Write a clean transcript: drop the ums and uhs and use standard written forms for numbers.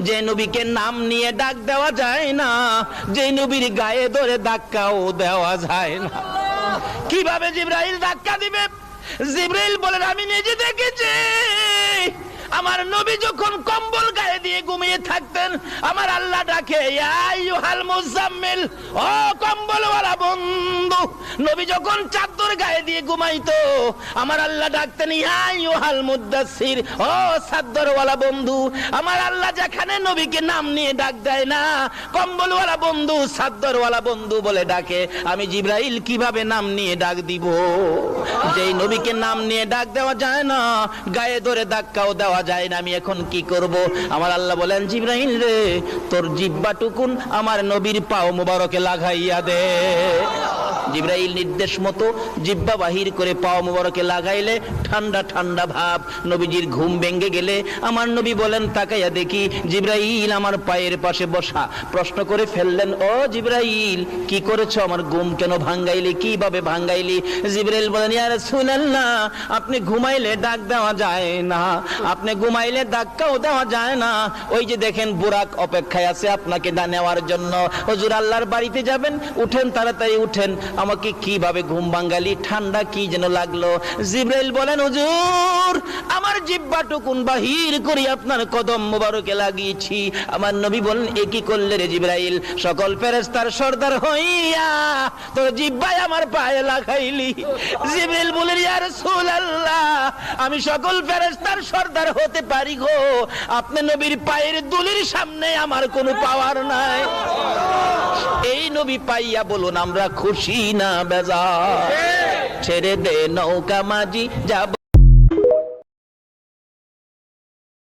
যে নবীকে নাম নিয়ে ডাক দেওয়া যায় না, যে নবীর গায়ে ধরে ধাক্কাও দেওয়া যায় না। কিভাবে জিবরাইল ধাক্কা দিবে? জিবরাইল বলেন আমি নিজে দেখেছি, আমার নবী যখন কম্বল গায়ে দিয়ে ঘুমিয়ে থাকতেন, আমার আল্লাহ ডাকে ইয়া আইয়ুহাল মুজাম্মিল, ও কম্বলওয়ালা বন্ধু। নবী যখন চাদর গায়ে দিয়ে ঘুমাইতো, আমার আল্লাহ ডাকতেন ইয়া আইয়ুহাল মুদ্দাসসির, ও চাদরওয়ালা বন্ধু। আমার আল্লাহ যেখানে নবীকে নাম নিয়ে ডাক দেয় না, কম্বলওয়ালা বন্ধু, চাদরওয়ালা বন্ধু বলে ডাকে, আমি জিবরাইল কিভাবে নাম নিয়ে ডাক দিব? যেই নবীকে নাম নিয়ে ডাক দেওয়া যায় না, গায়ে ধরে ধাক্কাও দেওয়া যায় না, আমি এখন কি করব? আমার আল্লাহ বলেন জিবরাইল রে, তোর জিহ্বাটুকুন আমার নবীর পাও মুবারকে লাগাইয়া দে। জিবরাইল নির্দেশ মতো জিহ্বা বাহির করে পাও মুবারকে লাগাইলে ঠান্ডা ঠান্ডা ভাব। নবীজির ঘুম ভেঙে গেলে আমার নবী বলেন তাকাইয়া দেখি জিবরাইল আমার পায়ের পাশে বসা। প্রশ্ন করে ফেললেন, ও জিবরাইল কি করেছো? আমার ঘুম কেন ভাঙ্গাইলি? কিভাবে ভাঙ্গাইলি? জিবরাইল বলেন ইয়া রাসূলুল্লাহ, আপনি ঘুমাইলে ডাক দেওয়া যায় না, আপনি ঘুমাইলে ধাক্কাও দেওয়া যায় না। ওই যে দেখেন বুরাক অপেক্ষায় আছে আপনাকে নেওয়ার জন্য। হুজুর আল্লাহর বাড়িতে যাবেন, উঠেন তাড়াতাড়ি উঠেন। আমাকে কিভাবে ঘুম ভাঙ্গালি? ঠান্ডা কি যেন লাগলো। জিবরাইল বলেন হুজুর আমার জিহ্বাটুকুন বাহির করে আপনার কদম মোবারকে লাগিয়েছি। আমার নবী বলেন এ কি করলে রে জিবরাইল? সকল ফেরেশতার সর্দার হইয়া তোর জিহ্বায় আমার পায়ে লাগাইলি। জিবরাইল বলেন ইয়া রাসূলুল্লাহ, আমি সকল ফেরেশতার সর্দার হতে পারি গো, আপনি নবীর পায়ের দুলির সামনে আমার কোনো পাওয়ার নাই। এই নবী পাইয়া বলুন আমরা খুশি না বেজার? ছেড়ে দে নৌকা মাঝি যাব।